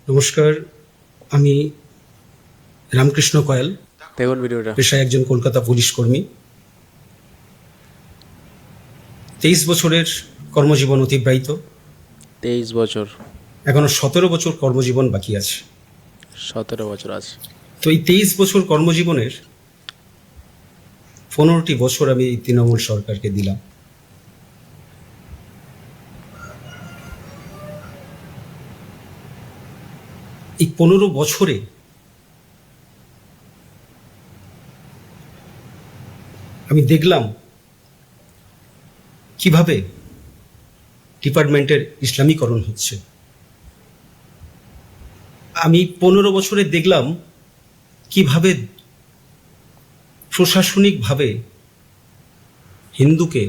নমস্কার, আমি রামকৃষ্ণ কয়াল, দেখুন ভিডিওটা। পেশায় একজন কলকাতা পুলিশ কর্মী। 23 বছরের কর্মজীবন অতিবাহিত। 23 বছর, এখনো 17 বছর কর্মজীবন বাকি আছে। 17 বছর আছে। তো এই 23 বছর কর্মজীবনের 15টি বছর আমি এই তৃণমূল সরকারকে দিলাম। এই 15 বছরে আমি দেখলাম কিভাবে ডিপার্টমেন্টের ইসলামীকরণ হচ্ছে। আমি 15 বছরে দেখলাম কিভাবে প্রশাসনিকভাবে হিন্দুকে,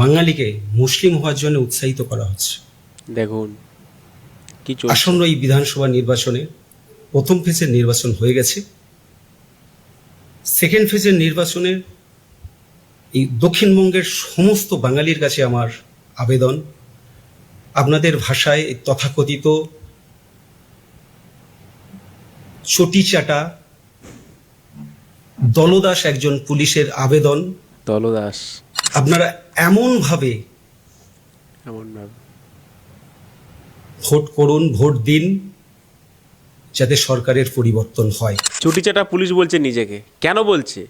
বাঙালিকে মুসলিম হওয়ার জন্য উৎসাহিত করা হচ্ছে। দেখুন কি চলছে। আসন্ন এই বিধানসভা নির্বাচনে প্রথম ফেজের নির্বাচন হয়ে গেছে। সেকেন্ড ফেজের নির্বাচনে এই দক্ষিণবঙ্গের সমস্ত বাঙালির কাছে আমার আবেদন, আপনাদের ভাষায় এই তথাকথিত চটিচাটা দলদাস একজন পুলিশের আবেদন, দলদাস আপনারা এমনভাবে ভোট করুন, ভোট দিন, যাতে সরকারের পরিবর্তন হয়। চটি চাটা পুলিশ বলছে নিজেকে। কেন বলছে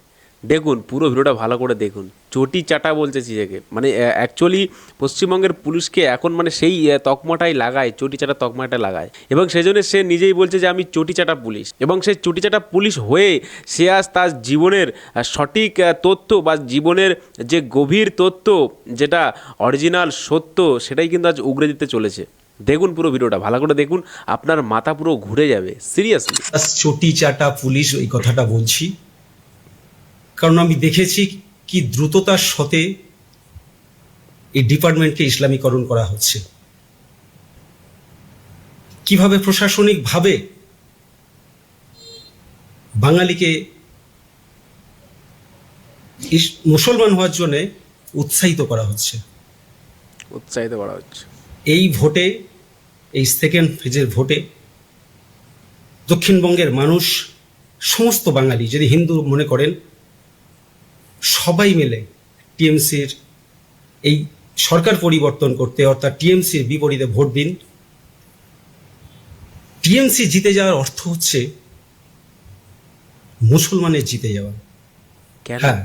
দেখুন, পুরো ভিডিওটা ভালো করে দেখুন। চটি চাটা বলছে নিজেকে, মানে অ্যাকচুয়ালি পশ্চিমবঙ্গের পুলিশকে এখন মানে সেই তকমাটাই লাগায়, চটি চাটা তকমাটা লাগায়, এবং সেই জন্য সে নিজেই বলছে যে আমি চটি চাটা পুলিশ। এবং সেই চটি চাটা পুলিশ হয়ে সে আজ তার জীবনের সঠিক তথ্য বা জীবনের যে গভীর তথ্য, যেটা অরিজিনাল সত্য, সেটাই কিন্তু আজ উগরে দিতে চলেছে। দেখুন পুরো ভিডিওটা ভালো করে দেখুন, আপনার মাথা পুরো ঘুরে যাবে সিরিয়াসলি। চটিচাটা পুলিশ ওই কথাটা বলছি কারণ আমি দেখেছি কি দ্রুততার সাথে এই ডিপার্টমেন্টকে ইসলামীকরণ করা হচ্ছে, কিভাবে প্রশাসনিকভাবে বাঙালিকে মুসলমান হওয়ার জন্য উৎসাহিত করা হচ্ছে। উৎসাহিত করা হচ্ছে এই ভোটে, এই সেকেন্ড ফেজের ভোটে দক্ষিণবঙ্গের মানুষ, সমস্ত বাঙালি যদি হিন্দু মনে করেন, সবাই মিলে টিএমসির এই সরকার পরিবর্তন করতে, অর্থাৎ টিএমসির বিপরীতে ভোট দিন। টিএমসি জিতে যাওয়ার অর্থ হচ্ছে মুসলমানের জিতে যাওয়া। কেন? হ্যাঁ,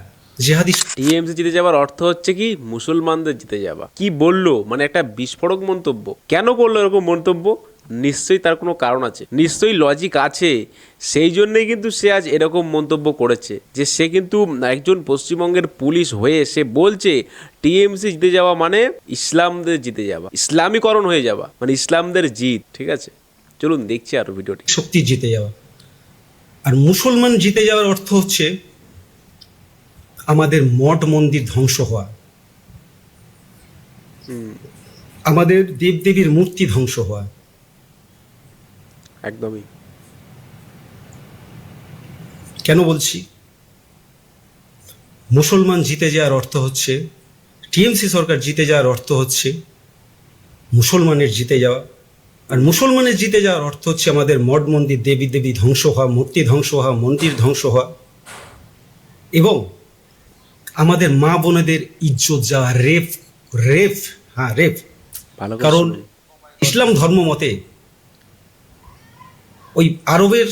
জেহাদি। টিএমসি জিতে যাওয়ার অর্থ হচ্ছে কি মুসলমানদের জিতে যাওয়া। কি বললো, মানে একটা বিস্ফোরক মন্তব্য। কেন করলো এরকম মন্তব্য? নিশ্চয়ই তার কোনো কারণ আছে, নিশ্চয়ই লজিক আছে। সেই জন্যই কিন্তু সে আজ এরকম মন্তব্য করেছে, যে সে কিন্তু একজন পশ্চিমবঙ্গের পুলিশ হয়ে সে বলছে টিএমসি জিতে যাওয়া মানে ইসলামদের জিতে যাওয়া, ইসলামীকরণ হয়ে যাওয়া, মানে ইসলামদের জিত। ঠিক আছে, চলুন দেখছি আরো ভিডিওটি। শক্তি জিতে যাওয়া। আর মুসলমান জিতে যাওয়ার অর্থ হচ্ছে আমাদের মঠ মন্দির ধ্বংস হওয়া, আমাদের দেবদেবীর মূর্তি ধ্বংস হওয়া। একদমই। কেন বলছি? মুসলমান জিতে যাওয়ার অর্থ হচ্ছে, টিএমসি সরকার জিতে যাওয়ার অর্থ হচ্ছে মুসলমানের জিতে যাওয়া। আর মুসলমানের জিতে যাওয়ার অর্থ হচ্ছে আমাদের মঠ মন্দির, দেবী দেবী ধ্বংস হওয়া, মূর্তি ধ্বংস হওয়া, মন্দির ধ্বংস হওয়া, এবং আমাদের মা বোনেদের ইজ্জত যাওয়া। রেপ, রেপ, হ্যাঁ রেপ। কারণ ইসলাম ধর্ম মতে, ওই আরবের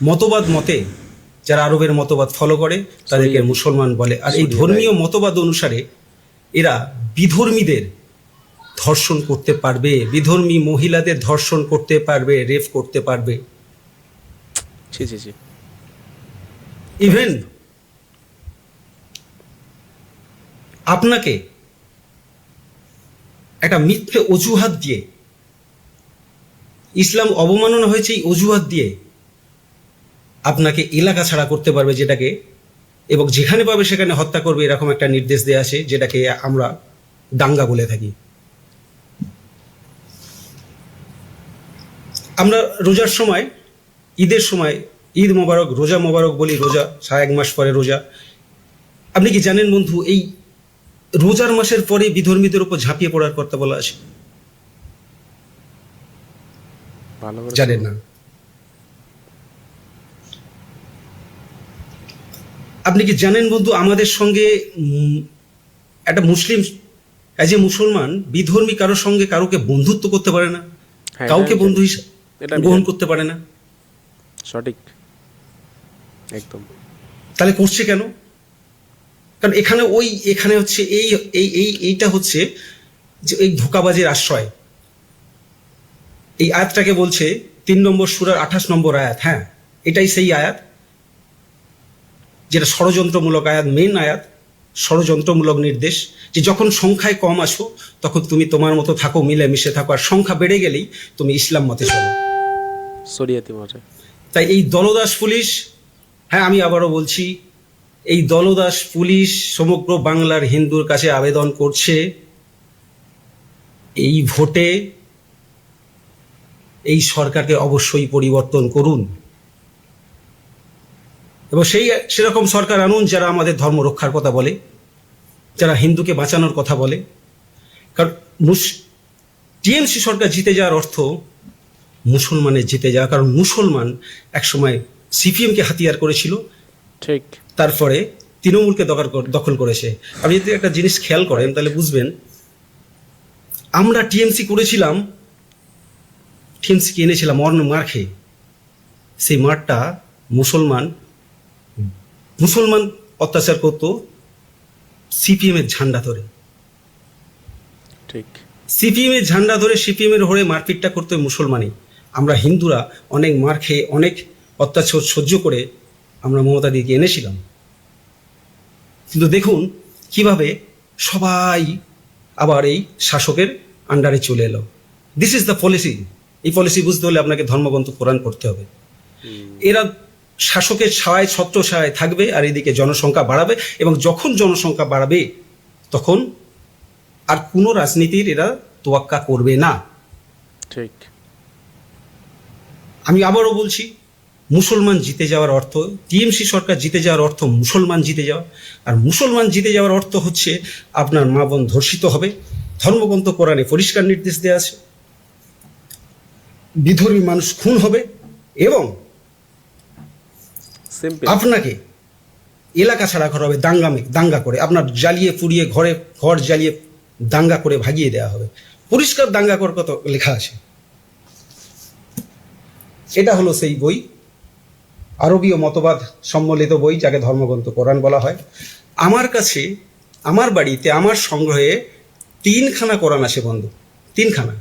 মতবাদ মতে, যারা আরবের মতবাদ ফলো করে তাদেরকে মুসলমান বলে। আর এই ধর্মীয় মতবাদ অনুসারে এরা বিধর্মীদের ধর্ষণ করতে পারবে, বিধর্মী মহিলাদের ধর্ষণ করতে পারবে, রেপ করতে পারবে। ইভেন আপনাকে একটা মিথ্যে অজুহাত দিয়ে, ইসলাম অবমাননা হয়েছে এই অজুহাত দিয়ে আপনাকে এলাকা ছাড়া করতে পারবে, যেটাকে, এবং যেখানে পাবে সেখানে হত্যা করবে, এরকম একটা নির্দেশ দেওয়া আছে, যেটাকে আমরা দাঙ্গা বলে থাকি। আমরা রোজার সময়, ঈদের সময়, ঈদ মোবারক, রোজা মোবারক বলি, রোজা 1 মাস পরে রোজা। আপনি কি জানেন বন্ধু, এই রোজার মাসের পরে বিধর্মীদের উপর ঝাঁপিয়ে পড়ার কথা বলা আছে। ভালো করে জানেন না। আপনি কি জানেন বন্ধু, আমাদের সঙ্গে একটা মুসলিম অ্যাজ এ মুসলমান বিধর্মী কারোর সঙ্গে কারোকে বন্ধুত্ব করতে পারে না, হ্যাঁ, কাউকে এটা আমি বন্ধু জানি। হিসেবে এটা আমি গ্রহণ জানি। করতে পারে না। সঠিক, একদম। তাহলে করছে কেন? কারণ এখানে হচ্ছে এইটা হচ্ছে যে এই ধোঁকাবাজের আশ্রয়। এই আয়াতটাকে বলছে 3 নম্বর সূরার 28 নম্বর আয়াত। হ্যাঁ, এটাই সেই আয়াত যেটা ষড়যন্ত্রমূলক আয়াত, মেন আয়াত, ষড়যন্ত্রমূলক নির্দেশ, যে যখন সংখ্যায় কম আসো তখন তুমি তোমার মতো থাকো, মিলেমিশে থাকো, আর সংখ্যা বেড়ে গেলেই তুমি ইসলাম মতে চলো। শরিয়াতি মতে। তাই এই দলদাস পুলিশ, হ্যাঁ আমি আবারও বলছি, এই দলদাস পুলিশ সমগ্র বাংলার হিন্দুর কাছে আবেদন করছে এই ভোটে এই সরকারকে অবশ্যই পরিবর্তন করুন এবং সেরকম সরকার আনুন যারা আমাদের ধর্ম রক্ষার কথা বলে, যারা হিন্দুকে বাঁচানোর কথা বলে। কারণ টিএমসি সরকার জিতে যাওয়ার অর্থ মুসলমানের জিতে যাওয়া। কারণ মুসলমান একসময় সিপিএমকে হাতিয়ার করেছিল, ঠিক। তারপরে তৃণমূলকে দখল করেছে। আপনি যদি একটা জিনিস খেয়াল করেন তাহলে বুঝবেন, আমরা টিএমসি করেছিলাম, টিএমসিকে এনেছিলাম অন্য মার খেয়ে। সেই মারটা মুসলমান অত্যাচার করতো সিপিএমের ঝান্ডা ধরে, ঠিক। সিপিএমের ঝান্ডা ধরে সিপিএমের হয়ে মারপিটটা করতো মুসলমানই। আমরা হিন্দুরা অনেক মার খেয়ে, অনেক অত্যাচার সহ্য করে আমরা মমতা দিকে এনেছিলাম। কিন্তু দেখুন কিভাবে সবাই আবার এই শাসকের আন্ডারে চলে এলো। This is the policy. এই পলিসি বুঝতে হলে আপনাকে ধর্মগ্রন্থ কোরআন পড়তে হবে। এরা শাসকের ছায়, ছত্র ছায় থাকবে আর এদিকে জনসংখ্যা বাড়াবে, এবং যখন জনসংখ্যা বাড়াবে তখন আর কোনো রাজনীতির এরা তোয়াক্কা করবে না। ঠিক। আমি আবারও বলছি, মুসলমান জিতে যাওয়ার অর্থ, টিএমসি সরকার জিতে যাওয়ার অর্থ মুসলমান জিতে যাওয়া। আর মুসলমান জিতে যাওয়ার অর্থ হচ্ছে আপনার মা বোন ধর্ষিত হবে। ধর্মগ্রন্থ কোরআনে পরিষ্কার নির্দেশ দেওয়া আছে, বিধর্মী মানুষ খুন হবে, এবং সিম্পল। আপনাকে এলাকা ছাড়া করা হবে দাঙ্গা করে, আপনার জ্বালিয়ে পুড়িয়ে ঘর জ্বালিয়ে দাঙ্গা করে ভাগিয়ে দেওয়া হবে। পরিষ্কার দাঙ্গা করার কথা লেখা আছে। এটা হলো সেই বই, আরবীয় মতবাদ সম্বলিত বই, যাকে ধর্মগ্রন্থ কোরআন বলা হয়। আমার কাছে, আমার বাড়িতে, আমার সংগ্রহে 3খানা কোরআন আছে বন্ধু, 3খানা।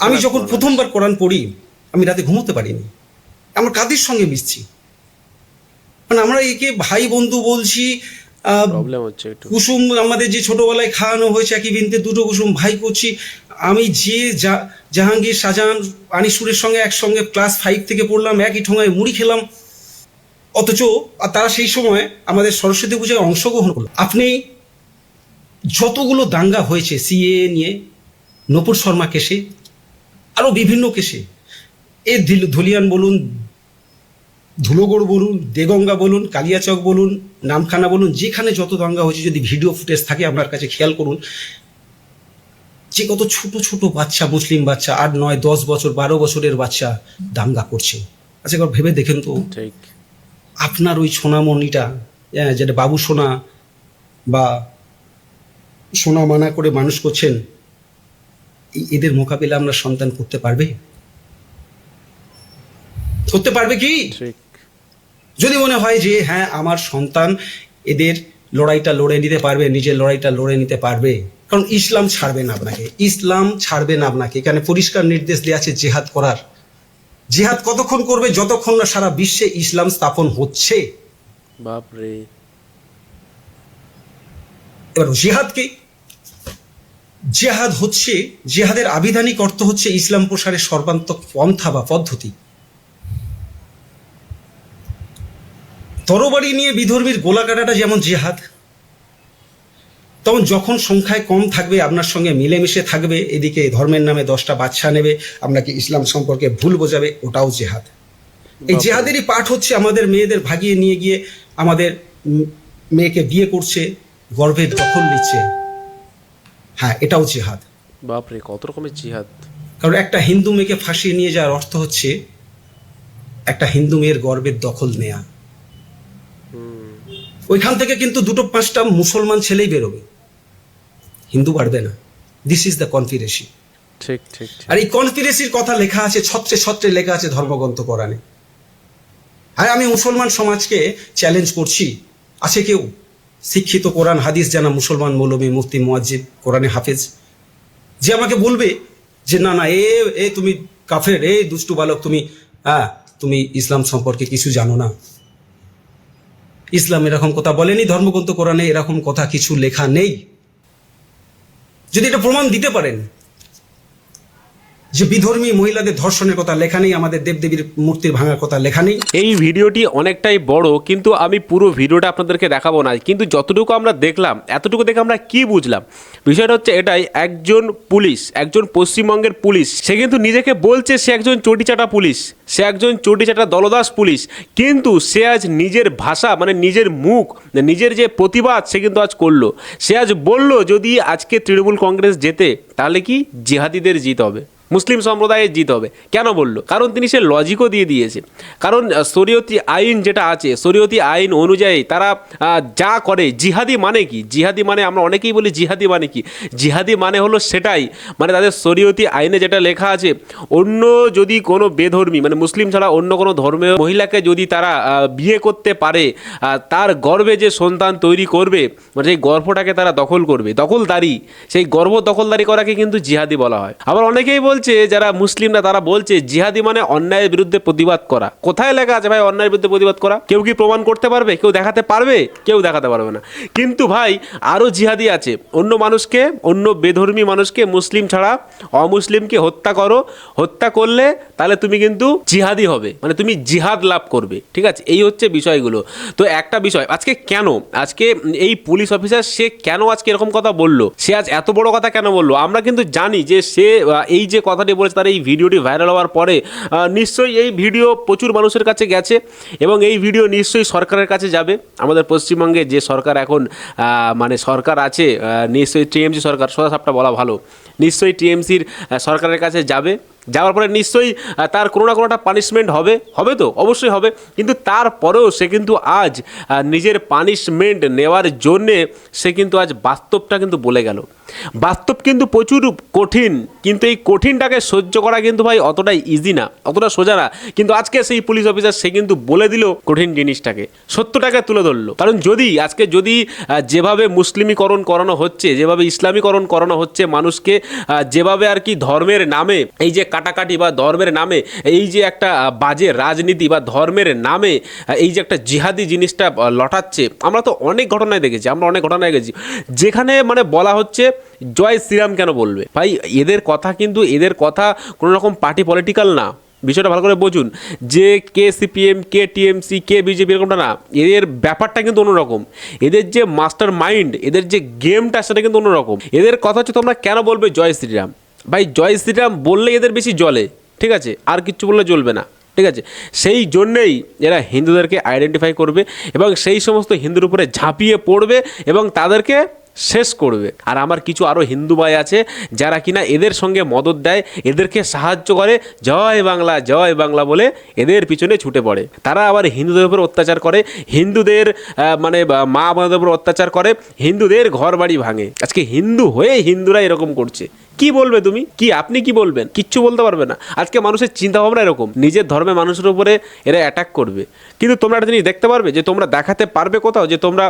আমি যখন প্রথমবার কোরআন পড়ি আমি রাতে ঘুমোতে পারিনি, আমার কাদের সঙ্গে মিশছি। মানে আমরা একে ভাই বন্ধু বলছি, প্রবলেম হচ্ছে একটু। কুসুম আমাদের যে ছোটবেলায় খাওয়ানো হয়েছে, একই বিনতে দুটো কুসুম ভাই করছি। আমি যে জাহাঙ্গীর, শাহজাহান, আনিসুরের সঙ্গে একসঙ্গে ক্লাস 5 থেকে পড়লাম, একই ঠোঙায় মুড়ি খেলাম, অথচ তারা সেই সময় আমাদের সরস্বতী পূজায় অংশগ্রহণ করলো। আপনি যতগুলো দাঙ্গা হয়েছে সিএ নিয়ে, নূপুর শর্মা কেসে, আরও বিভিন্ন কেসে, এ ধুলিয়ান বলুন, ধুলোগড় বলুন, দেগঙ্গা বলুন, কালিয়াচক বলুন, নামখানা বলুন, যেখানে যত দাঙ্গা হয়েছে, যদি ভিডিও ফুটেজ থাকে আপনার কাছে খেয়াল করুন, যে কত ছোট ছোট বাচ্চা, মুসলিম বাচ্চা, 8, 9, 10 বছর, 12 বছরের বাচ্চা দাঙ্গা করছে। আচ্ছা একবার ভেবে দেখেন তো, ঠিক। আপনার ওই সোনামণিটা, যেটা বাবু সোনা বা সোনা মানা করে মানুষ করছেন, এদের মোকাবিলা আমরা সন্তান করতে পারবে কি? ঠিক। যদি মনে হয় যে হ্যাঁ আমার সন্তান এদের লড়াইটা লড়ে নিতে পারবে, নিজের লড়াইটা লড়ে নিতে পারবে, কারণ ইসলাম ছাড়বে না আপনাকে, ইসলাম ছাড়বে না আপনাকে। এখানে পরিষ্কার নির্দেশ দেওয়া আছে জিহাদ করার। জিহাদ কতক্ষণ করবে? যতক্ষণ না সারা বিশ্বে ইসলাম স্থাপন হচ্ছে। বাপরে। এবার জিহাদ কি? জিহাদ হচ্ছে, জিহাদের আবিধানিক অর্থ হচ্ছে ইসলাম প্রসারের সর্বান্তক পন্থা বা পদ্ধতি। তরবারি নিয়ে বিধর্মীর গোলা কাটাটা যেমন জিহাদ, তখন যখন সংখ্যায় কম থাকবে, আপনার সঙ্গে মিলেমিশে থাকবে, এদিকে ধর্মের নামে 10টা বাচ্চা নেবে, আপনাকে ইসলাম সম্পর্কে ভুল বোঝাবে, ওটাও জিহাদ। এই জিহাদেরই পাঠ হচ্ছে আমাদের মেয়েদের ভাগিয়ে নিয়ে গিয়ে আমাদের মেয়েকে বিয়ে করছে, গর্ভের দখল নিচ্ছে। হ্যাঁ, এটাও জিহাদ। বাপরে, কত রকমের জিহাদ। কারণ একটা হিন্দু মেয়েকে ফাঁসিয়ে নিয়ে যাওয়ার অর্থ হচ্ছে একটা হিন্দু মেয়ের গর্বের দখল নেয়া। ওইখান থেকে কিন্তু 2-5টা মুসলমান ছেলেই বেরোবে, হিন্দু বাড়বে না। This is the confidence. ঠিক ঠিক ঠিক। আর এই কনফিডেন্সির কথা লেখা আছে, ছত্রে ছত্রে লেখা আছে ধর্মগ্রন্থ কোরআনে। আর আমি মুসলমান সমাজকে চ্যালেঞ্জ করছি, আছে কেউ শিক্ষিত কোরআন হাদিস জানা মুসলমান মৌলবী মুফতি মুয়াজ্জিব কোরআনে হাফেজ যে আমাকে বলবে যে না না এ তুমি কাফের, দুষ্টু বালক, তুমি ইসলাম সম্পর্কে কিছু জানো না। ইসলাম এরকম কথা বলেনি, ধর্মগ্রন্থ কোরআনে এরকম কথা কিছু লেখা নেই। যদি এটা প্রমাণ দিতে পারেন যে বিধর্মী মহিলাদের ধর্ষণের কথা লেখা নেই, আমাদের দেবদেবীর মূর্তির ভাঙার কথা লেখা নেই। এই ভিডিওটি অনেকটাই বড়, কিন্তু আমি পুরো ভিডিওটা আপনাদেরকে দেখাবো না, কিন্তু যতটুকু আমরা দেখলাম এতটুকু দেখে আমরা কি বুঝলাম, বিষয়টা হচ্ছে এটাই। একজন পুলিশ, একজন পশ্চিমবঙ্গের পুলিশ, সে কিন্তু নিজেকে বলছে সে একজন চটিচাটা পুলিশ, সে একজন চটিচাটা দলদাস পুলিশ, কিন্তু সে আজ নিজের ভাষা মানে নিজের মুখ, নিজের যে প্রতিবাদ সে কিন্তু আজ করলো। সে আজ বলল যদি আজকে তৃণমূল কংগ্রেস জেতে তাহলে কি জিহাদিদের জিত হবে, মুসলিম সম্প্রদায়ের জিত হবে। কেন বললো? কারণ তিনি সে লজিকও দিয়ে দিয়েছে। কারণ শরীয়তি আইন যেটা আছে, শরীয়তি আইন অনুযায়ী তারা যা করে, জিহাদি মানে কি? জিহাদি মানে আমরা অনেকেই বলি জিহাদি মানে কি? জিহাদি মানে হলো সেটাই, মানে তাদের শরীয়তি আইনে যেটা লেখা আছে, অন্য যদি কোনো বেধর্মী মানে মুসলিম ছাড়া অন্য কোনো ধর্মীয় মহিলাকে যদি তারা বিয়ে করতে পারে, তার গর্ভে যে সন্তান তৈরি করবে, মানে সেই গর্ভটাকে তারা দখল করবে, দখলদারি, সেই গর্ভ দখলদারি করাকে কিন্তু জিহাদি বলা হয়। আবার অনেকেই বলছে, যারা মুসলিমরা তারা বলছে জিহাদি মানে অন্যায়ের বিরুদ্ধে প্রতিবাদ করা। কোথায় লেখা আছে ভাই অন্যায়ের বিরুদ্ধে প্রতিবাদ করা? কেউ কি প্রমাণ করতে পারবে? কেউ দেখাতে পারবে? কেউ দেখাতে পারবে না। কিন্তু ভাই আরও জিহাদি আছে, অন্য মানুষকে, অন্য বেধর্মী মানুষকে, মুসলিম ছাড়া অমুসলিমকে হত্যা করো, হত্যা করলে তাহলে তুমি কিন্তু জিহাদি হবে, মানে তুমি জিহাদ লাভ করবে। ঠিক আছে, এই হচ্ছে বিষয়গুলো। তো একটা বিষয় আজকে কেন, আজকে এই পুলিশ অফিসার সে কেন আজকে এরকম কথা বললো, সে আজ এত বড় কথা কেন বললো? আমরা কিন্তু জানি যে সে এই যে কথাটি বলেছে, তার এই ভিডিওটি ভাইরাল হওয়ার পরে নিশ্চয়ই এই ভিডিও প্রচুর মানুষের কাছে গেছে এবং এই ভিডিও নিশ্চয়ই সরকারের কাছে যাবে। আমাদের পশ্চিমবঙ্গে যে সরকার এখন মানে সরকার আছে, নিশ্চয়ই টিএমসি সরকার, সোজাসাপটা বলা ভালো, নিশ্চয়ই টিএমসির সরকারের কাছে যাবে। যাওয়ার পরে নিশ্চয়ই তার কোনো না কোনোটা পানিশমেন্ট হবে, হবে তো অবশ্যই হবে। কিন্তু তারপরেও সে কিন্তু আজ নিজের পানিশমেন্ট নেওয়ার জন্যে সে কিন্তু আজ বাস্তবটা কিন্তু বলে গেল। বাস্তব কিন্তু প্রচুর কঠিন, কিন্তু এই কঠিনটাকে সহ্য করা কিন্তু ভাই অতটাই ইজি না, অতটা সোজা না। কিন্তু আজকে সেই পুলিশ অফিসার সে কিন্তু বলে দিল কঠিন জিনিসটাকে, সত্যটাকে তুলে ধরলো। কারণ যদি যেভাবে মুসলিমীকরণ করানো হচ্ছে, যেভাবে ইসলামীকরণ করানো হচ্ছে মানুষকে, যেভাবে আর কি ধর্মের নামে এই যে কাটাকাটি বা ধর্মের নামে এই যে একটা বাজে রাজনীতি বা ধর্মের নামে এই যে একটা জিহাদি জিনিসটা লটাচ্ছে, আমরা তো অনেক ঘটনায় দেখেছি, যেখানে মানে বলা হচ্ছে জয় শ্রীরাম কেন বলবে ভাই? এদের কথা কিন্তু, এদের কথা কোনো রকম পার্টি পলিটিক্যাল না, বিষয়টা ভালো করে বুঝুন। যে কে সিপিএম, কে টিএমসি, কে বিজেপি এরকমটা না, এদের ব্যাপারটা কিন্তু অন্যরকম। এদের যে মাস্টার মাইন্ড, এদের যে গেমটা সেটা কিন্তু অন্যরকম। এদের কথা হচ্ছে তোমরা কেন বলবে জয় শ্রীরাম? ভাই জয় শ্রীরাম বললে এদের বেশি জ্বলে, ঠিক আছে, আর কিচ্ছু বললে জ্বলবে না। ঠিক আছে, সেই জন্যেই এরা হিন্দুদেরকে আইডেন্টিফাই করবে এবং সেই সমস্ত হিন্দুর উপরে ঝাঁপিয়ে পড়বে এবং তাদেরকে শেষ করবে। আর আমার কিছু আরও হিন্দু ভাই আছে যারা কিনা এদের সঙ্গে মদত দেয়, এদেরকে সাহায্য করে, জয় বাংলা বলে এদের পিছনে ছুটে পড়ে। তারা আবার হিন্দুদের উপর অত্যাচার করে, হিন্দুদের মানে মা বোনদের উপর অত্যাচার করে, হিন্দুদের ঘর বাড়ি ভাঙে। আজকে হিন্দু হয়ে হিন্দুরা এরকম করছে, কি বলবে তুমি? আপনি কি বলবেন? কিচ্ছু বলতে পারবে না। আজকে মানুষের চিন্তাভাবনা এরকম, নিজের ধর্মের মানুষের উপরে এরা অ্যাটাক করবে। কিন্তু তোমরা একটা জিনিস দেখতে পারবে যে তোমরা দেখাতে পারবে কোথাও যে তোমরা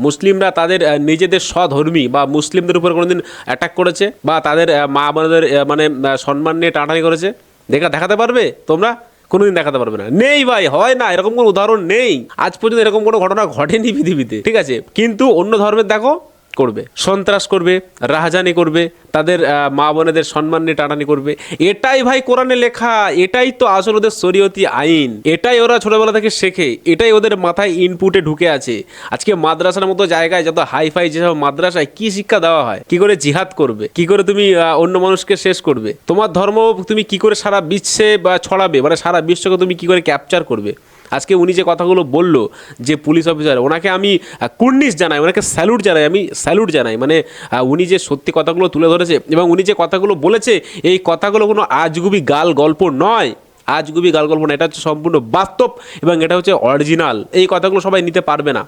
মুসলিমরা তাদের নিজেদের স্বধর্মী বা মুসলিমদের উপর কোনোদিন অ্যাটাক করেছে বা তাদের মা বোনদের মানে সম্মান নিয়ে টানাটানি করেছে? দেখাতে পারবে তোমরা? কোনোদিন দেখাতে পারবে না। নেই ভাই, হয় না, এরকম কোনো উদাহরণ নেই। আজ পর্যন্ত এরকম কোনো ঘটনা ঘটেনি পৃথিবীতে, ঠিক আছে। কিন্তু অন্য ধর্মের দেখো করবে, সন্ত্রাস করবে, রাহাজানি করবে, তাদের মা বোনেদের সম্মান নিয়ে টানানি করবে। এটাই ভাই কোরআনে লেখা, এটাই তো আসল ওদের শরীয়তি আইন, এটাই ওরা ছোটবেলা থেকে শেখে, এটাই ওদের মাথায় ইনপুটে ঢুকে আছে। আজকে মাদ্রাসার মতো জায়গায়, যত হাইফাই যেসব মাদ্রাসায় কি শিক্ষা দেওয়া হয়, কি করে জিহাদ করবে, কি করে তুমি অন্য মানুষকে শেষ করবে, তোমার ধর্ম তুমি কি করে সারা বিশ্বে বা ছড়াবে, মানে সারা বিশ্বকে তুমি কি করে ক্যাপচার করবে, আজকে উনি যে কথাগুলো বললো যে পুলিশ অফিসার, ওনাকে আমি কুর্নিশ জানাই, ওনাকে স্যালুট জানাই, আমি স্যালুট জানাই। মানে উনি যে সত্যি কথাগুলো তুলে ধরেছে এবং উনি যে কথাগুলো বলেছে, এই কথাগুলো কোনো আজগুবি গাল গল্প নয়, আজগুবি গাল গল্প না, এটা হচ্ছে সম্পূর্ণ বাস্তব এবং এটা হচ্ছে অরিজিনাল। এই কথাগুলো সবাই নিতে পারবে না।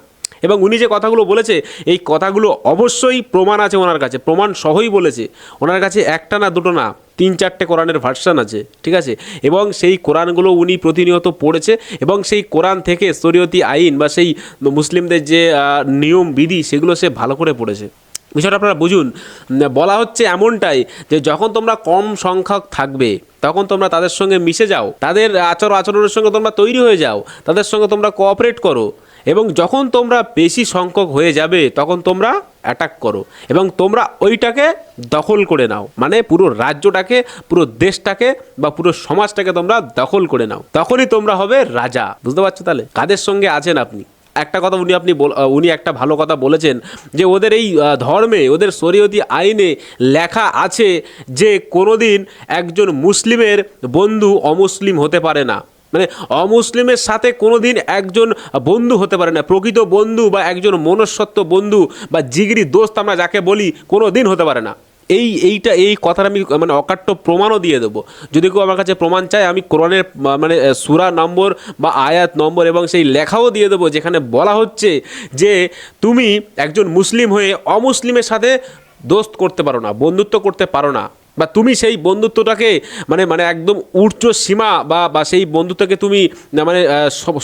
এবং উনি যে কথাগুলো বলেছে, এই কথাগুলো অবশ্যই প্রমাণ আছে ওনার কাছে, প্রমাণ সহই বলেছে। ওনার কাছে একটা না দুটো না, 3-4টে কোরআনের ভার্সান আছে, ঠিক আছে। এবং সেই কোরআনগুলো উনি প্রতিনিয়ত পড়েছে এবং সেই কোরআন থেকে শরীয়তি আইন বা সেই মুসলিমদের যে নিয়ম বিধি সেগুলো সে ভালো করে পড়েছে। বিষয়টা আপনারা বুঝুন। বলা হচ্ছে এমনটাই যে যখন তোমরা কম সংখ্যক থাকবে তখন তোমরা তাদের সঙ্গে মিশে যাও, তাদের আচরণের সঙ্গে তোমরা তৈরি হয়ে যাও, তাদের সঙ্গে তোমরা কোঅপারেট করো, এবং যখন তোমরা বেশি সংখ্যক হয়ে যাবে তখন তোমরা অ্যাটাক করো এবং তোমরা ওইটাকে দখল করে নাও। মানে পুরো রাজ্যটাকে, পুরো দেশটাকে বা পুরো সমাজটাকে তোমরা দখল করে নাও, তখনই তোমরা হবে রাজা। বুঝতে পারছো তাহলে কাদের সঙ্গে আছেন আপনি? একটা কথা উনি একটা ভালো কথা বলেছেন যে ওদের এই ধর্মে, ওদের শরীয়তি আইনে লেখা আছে যে কোনোদিন একজন মুসলিমের বন্ধু অমুসলিম হতে পারে না। মানে অমুসলিমের সাথে কোনোদিন একজন বন্ধু হতে পারে না, প্রকৃত বন্ধু বা একজন মনস্সত্ব বন্ধু বা জিগরি দোস্ত আমরা যাকে বলি, কোনো দিন হতে পারে না। এই কথাটা আমি মানে অকাট্য প্রমাণও দিয়ে দেবো। যদি কেউ আমার কাছে প্রমাণ চায়, আমি কোরআনের মানে সূরা নম্বর বা আয়াত নম্বর এবং সেই লেখাও দিয়ে দেবো যেখানে বলা হচ্ছে যে তুমি একজন মুসলিম হয়ে অমুসলিমের সাথে দোস্ত করতে পারো না, বন্ধুত্ব করতে পারো না, বা তুমি সেই বন্ধুত্বটাকে মানে একদম উচ্চ সীমা বা সেই বন্ধুত্বকে তুমি মানে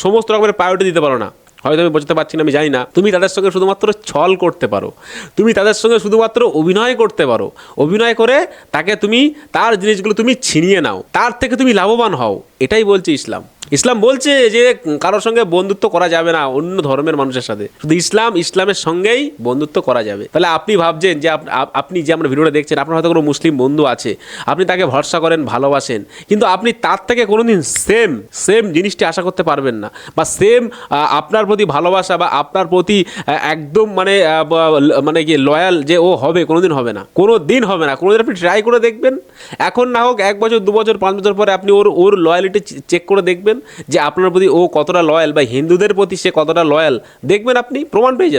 সমস্ত রকমের প্রায়োরিটি দিতে পারো না। হয়তো আমি বোঝাতে পারছি না, আমি জানি না। তুমি তাদের সঙ্গে শুধুমাত্র ছল করতে পারো, তুমি তাদের সঙ্গে শুধুমাত্র অভিনয় করতে পারো, অভিনয় করে তাকে তুমি তার জিনিসগুলো তুমি ছিনিয়ে নাও, তার থেকে তুমি লাভবান হও। এটাই বলছে ইসলাম। ইসলাম বলছে যে কারোর সঙ্গে বন্ধুত্ব করা যাবে না অন্য ধর্মের মানুষের সাথে, শুধু ইসলামের সঙ্গেই বন্ধুত্ব করা যাবে। তাহলে আপনি ভাবছেন যে আপনি যে আমরা ভিডিওটা দেখছেন, আপনার হয়তো কোনো মুসলিম বন্ধু আছে, আপনি তাকে ভরসা করেন, ভালোবাসেন, কিন্তু আপনি তার থেকে কোনোদিন সেম জিনিসটি আশা করতে পারবেন না, বা সেম আপনার প্রতি ভালোবাসা বা আপনার প্রতি একদম মানে কি লয়াল যে ও হবে, কোনোদিন হবে না, কোনোদিন হবে না। কোনোদিন আপনি ট্রাই করে দেখবেন, এখন না হোক 1 বছর 2 বছর 5 বছর পরে আপনি ওর লয়ালিটি চেক করে দেখবেন যে আপনার প্রতি ও কতটা লয়াল, বা হিন্দুদের প্রতি সে কতটা লয়াল। দেখবেন, আপনি প্রমাণ পেয়ে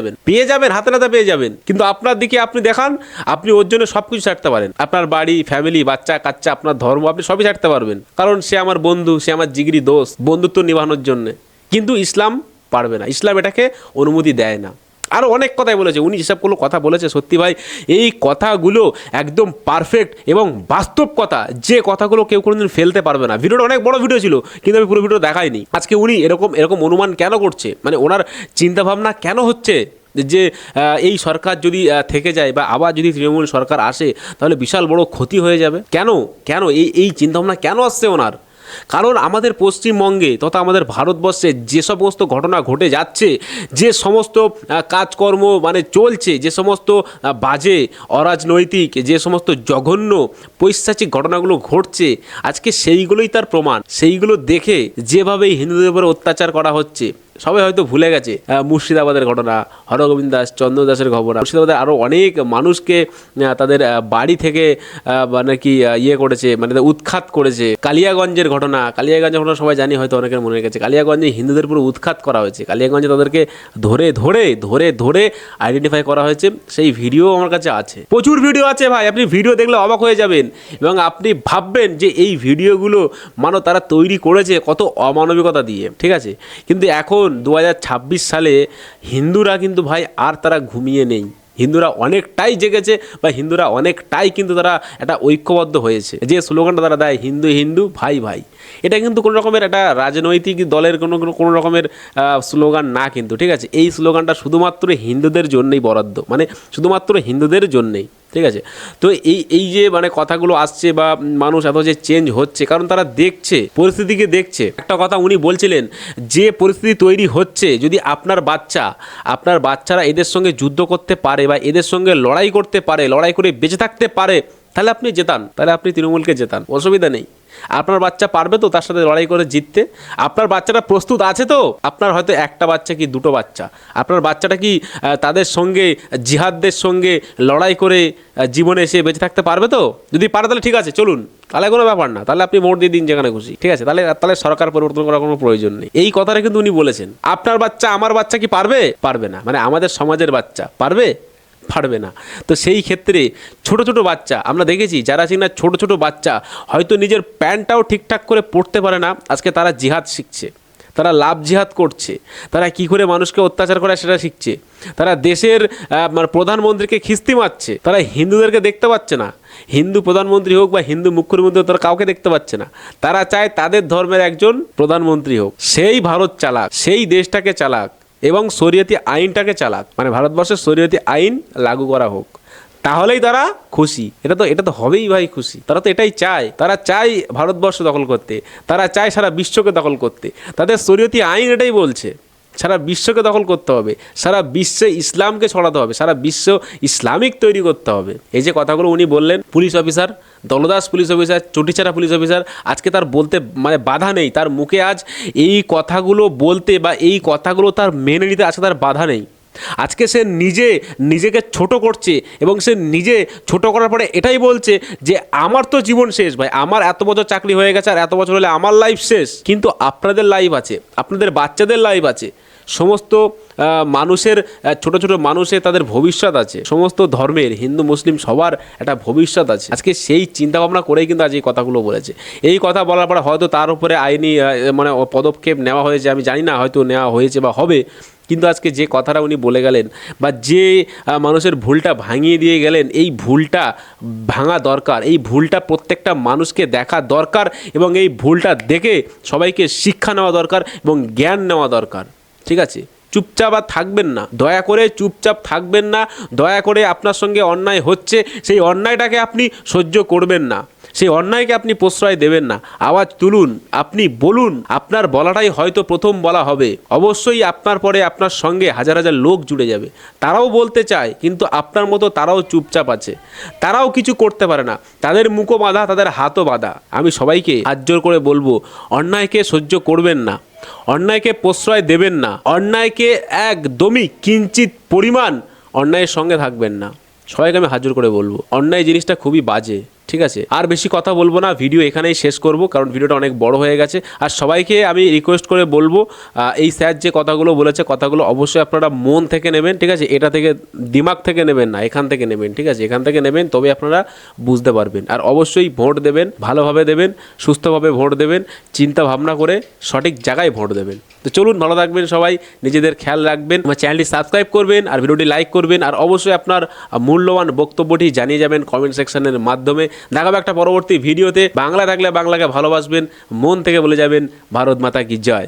যাবেন, হাতে নাতে পেয়ে যাবেন। কিন্তু আপনার দিকে আপনি দেখান, আপনি ওর জন্য সব কিছু ছাড়তে পারেন, আপনার বাড়ি, ফ্যামিলি, বাচ্চা কাচ্চা, আপনার ধর্ম, আপনি সবই ছাড়তে পারবেন, কারণ সে আমার বন্ধু, সে আমার জিগরি দোস্ত, বন্ধুত্ব নিভানোর জন্যে। কিন্তু ইসলাম পারবে না, ইসলাম এটাকে অনুমতি দেয় না। আরও অনেক কথাই বলেছে উনি, যেসবগুলো কথা বলেছে সত্যি ভাই এই কথাগুলো একদম পারফেক্ট এবং বাস্তব কথা, যে কথাগুলো কেউ কোনোদিন ফেলতে পারবে না। ভিডিওটা অনেক বড় ভিডিও ছিল কিন্তু আমি পুরো ভিডিও দেখাইনি। আজকে উনি এরকম অনুমান কেন করছে, মানে ওনার চিন্তাভাবনা কেন হচ্ছে যে এই সরকার যদি থেকে যায় বা আবার যদি তৃণমূল সরকার আসে তাহলে বিশাল বড় ক্ষতি হয়ে যাবে। কেন এই চিন্তাভাবনা কেন আসছে ওনার? কারণ আমাদের পশ্চিমবঙ্গে তথা আমাদের ভারতবর্ষে যে সমস্ত ঘটনা ঘটে যাচ্ছে, যে সমস্ত কাজকর্ম মানে চলছে, যে সমস্ত বাজে অরাজনৈতিক, যে সমস্ত জঘন্য পৈশাচিক ঘটনাগুলো ঘটছে, আজকে সেইগুলোই তার প্রমাণ। সেইগুলো দেখে যেভাবে হিন্দুদের উপরে অত্যাচার করা হচ্ছে, সবাই হয়তো ভুলে গেছে মুর্শিদাবাদের ঘটনা, হরগোবিন্দ দাস, চন্দ্র দাসের ঘটনা, মুর্শিদাবাদের আরও অনেক মানুষকে তাদের বাড়ি থেকে মানে কি করেছে, মানে উৎখাত করেছে। কালিয়াগঞ্জের ঘটনা সবাই জানি, হয়তো অনেকের মনে গেছে। কালিয়াগঞ্জে হিন্দুদের পুরো উৎখাত করা হয়েছে, কালিয়াগঞ্জে তাদেরকে ধরে আইডেন্টিফাই করা হয়েছে। সেই ভিডিও আমার কাছে আছে, প্রচুর ভিডিও আছে ভাই, আপনি ভিডিও দেখলে অবাক হয়ে যাবেন এবং আপনি ভাববেন যে এই ভিডিওগুলো তারা তৈরি করেছে কত অমানবিকতা দিয়ে, ঠিক আছে। কিন্তু এখন 2026 সালে হিন্দুরা কিন্তু ভাই আর তারা ঘুমিয়ে নেই, হিন্দুরা অনেকটাই জেগেছে বা হিন্দুরা অনেকটাই কিন্তু তারা একটা ঐক্যবদ্ধ হয়েছে। যে স্লোগানটা তারা দেয়, হিন্দু হিন্দু ভাই ভাই, এটা কিন্তু কোনো রকমের একটা রাজনৈতিক দলের কোনো রকমের স্লোগান না কিন্তু, ঠিক আছে। এই স্লোগানটা শুধুমাত্র হিন্দুদের জন্যই বরাদ্দ, মানে শুধুমাত্র হিন্দুদের জন্যেই, ঠিক আছে। তো এই যে মানে কথাগুলো আসছে বা মানুষ এত যে চেঞ্জ হচ্ছে, কারণ তারা দেখছে, পরিস্থিতিকে দেখছে। একটা কথা উনি বলছিলেন যে পরিস্থিতি তৈরি হচ্ছে, যদি আপনার বাচ্চারা এদের সঙ্গে যুদ্ধ করতে পারে বা এদের সঙ্গে লড়াই করতে পারে, লড়াই করে বেঁচে থাকতে পারে, তাহলে আপনি জেতান, তাহলে আপনি তৃণমূলকে জেতান, অসুবিধা নেই। আপনার বাচ্চা পারবে তো তার সাথে লড়াই করে জিততে? আপনার বাচ্চাটা প্রস্তুত আছে তো? আপনার হয়তো একটা বাচ্চা কি দুটো বাচ্চা, আপনার বাচ্চাটা কি তাদের সঙ্গে জিহাদদের সঙ্গে লড়াই করে জীবনে এসে বেঁচে থাকতে পারবে তো? যদি পারে তাহলে ঠিক আছে, চলুন, তাহলে কোনো ব্যাপার না, তাহলে আপনি ভোট দিয়ে দিন যেখানে খুশি, ঠিক আছে? তাহলে তাহলে সরকার পরিবর্তন করার কোনো প্রয়োজন নেই। এই কথাটা কিন্তু উনি বলেছেন। আপনার বাচ্চা আমার বাচ্চা কি পারবে? পারবে না। মানে আমাদের সমাজের বাচ্চা পারবে? পারবে না। তো সেই ক্ষেত্রে ছোট ছোট বাচ্চা আমরা দেখেছি, যারা কিনা ছোট ছোট বাচ্চা হয়তো নিজের প্যান্টটাও ঠিকঠাক করে পরতে পারে না, আজকে তারা জিহাদ শিখছে, তারা লাভ জিহাদ করছে, তারা কি করে মানুষকে অত্যাচার করে সেটা শিখছে, তারা দেশের মানে প্রধানমন্ত্রীকে খিস্তি মারছে, তারা হিন্দুদেরকে দেখতে পাচ্ছে না, হিন্দু প্রধানমন্ত্রী হোক বা হিন্দু মুখ্যমন্ত্রী হোক, তারা কাউকে দেখতে পাচ্ছে না, তারা চায় তাদের ধর্মের একজন প্রধানমন্ত্রী হোক, সেই ভারত চালাক, সেই দেশটাকে চালাক এবং শরীয়তি আইনটাকে চালাক, মানে ভারতবর্ষের শরীয়তি আইন লাগু করা হোক, তাহলেই তারা খুশি। এটা তো হবেই ভাই খুশি। তারা তো এটাই চায়, তারা চায় ভারতবর্ষ দখল করতে, তারা চায় সারা বিশ্বকে দখল করতে। তাদের শরীয়তি আইন এটাই বলছে সারা বিশ্বকে দখল করতে হবে, সারা বিশ্বে ইসলামকে ছড়াতে হবে, সারা বিশ্ব ইসলামিক তৈরি করতে হবে। এই যে কথাগুলো উনি বললেন, পুলিশ অফিসার, দলদাস পুলিশ অফিসার, চটিচারা পুলিশ অফিসার, আজকে তার বলতে মানে বাধা নেই, তার মুখে আজ এই কথাগুলো বলতে বা এই কথাগুলো তার মেনে নিতে আজকে তার বাধা নেই। আজকে সে নিজেকে ছোট করছে এবং সে নিজে ছোট করার পরে এটাই বলছে যে আমার তো জীবন শেষ ভাই, আমার এত বছর চাকরি হয়ে গেছে আর এত বছর হলে আমার লাইফ শেষ। কিন্তু আপনাদের লাইফ আছে, আপনাদের বাচ্চাদের লাইফ আছে, সমস্ত মানুষের ছোট ছোট মানুষের তাদের ভবিষ্যৎ আছে, সমস্ত ধর্মের হিন্দু মুসলিম সবার একটা ভবিষ্যৎ আছে। আজকে সেই চিন্তা ভাবনা করেই কিন্তু আজ এই কথাগুলো বলেছে। এই কথা বলার পরে হয়তো তার উপরে আইনি মানে পদক্ষেপ নেওয়া হয়েছে, আমি জানি না, হয়তো নেওয়া হয়েছে বা হবে। কিন্তু আজকে যে কথাটা উনি বলে গেলেন বা যে মানুষের ভুলটা ভাঙিয়ে দিয়ে গেলেন, এই ভুলটা ভাঙা দরকার, এই ভুলটা প্রত্যেকটা মানুষকে দেখা দরকার এবং এই ভুলটা দেখে সবাইকে শিক্ষা নেওয়া দরকার এবং জ্ঞান নেওয়া দরকার। ঠিক আছে, চুপচাপ আর থাকবেন না, দয়া করে চুপচাপ থাকবেন না, দয়া করে আপনার সঙ্গে অন্যায় হচ্ছে সেই অন্যায়টাকে আপনি সহ্য করবেন না, সেই অন্যায়কে আপনি প্রশ্রয় দেবেন না, আওয়াজ তুলুন, আপনি বলুন। আপনার বলাটাই হয়তো প্রথম বলা হবে, অবশ্যই আপনার পরে আপনার সঙ্গে হাজার হাজার লোক জুড়ে যাবে, তারাও বলতে চায়, কিন্তু আপনার মতো তারাও চুপচাপ আছে, তারাও কিছু করতে পারে না, তাদের মুখও বাঁধা, তাদের হাতও বাঁধা। আমি সবাইকে হাত জোর করে বলবো, অন্যায়কে সহ্য করবেন না, অন্যায়কে প্রশ্রয় দেবেন না, অন্যায়কে একদমই কিঞ্চিত পরিমাণ অন্যায়ের সঙ্গে থাকবেন না। সবাইকে আমি হাত জোর করে বলবো, অন্যায় জিনিসটা খুবই বাজে। ঠিক আছে, আর বেশি কথা বলবো না, ভিডিও এখানেই শেষ করব, কারণ ভিডিওটা অনেক বড় হয়ে গেছে। আর সবাইকে আমি রিকোয়েস্ট করে বলবো, এই স্যার যে কথাগুলো বলেছে, কথাগুলো অবশ্যই আপনারা মন থেকে নেবেন। ঠিক আছে, এটা থেকে দিমাগ থেকে নেবেন না, এখান থেকে নেবেন। ঠিক আছে, এখান থেকে নেবেন, তবে আপনারা বুঝতে পারবেন। আর অবশ্যই ভোট দেবেন, ভালোভাবে দেবেন, সুস্থভাবে ভোট দেবেন, চিন্তা ভাবনা করে সঠিক জায়গায় ভোট দেবেন। তো চলুন, ভালো থাকবেন সবাই, নিজেদের খেয়াল রাখবেন, আমার চ্যানেলটি সাবস্ক্রাইব করবেন আর ভিডিওটি লাইক করবেন। আর অবশ্যই আপনার মূল্যবান বক্তব্যটি জানিয়ে যাবেন কমেন্ট সেকশনের মাধ্যমে। দেখাবো একটা পরবর্তী ভিডিওতে। বাংলা থাকলে বাংলাকে ভালোবাসবেন, মন থেকে বলে যাবেন ভারত মাতা কি জয়।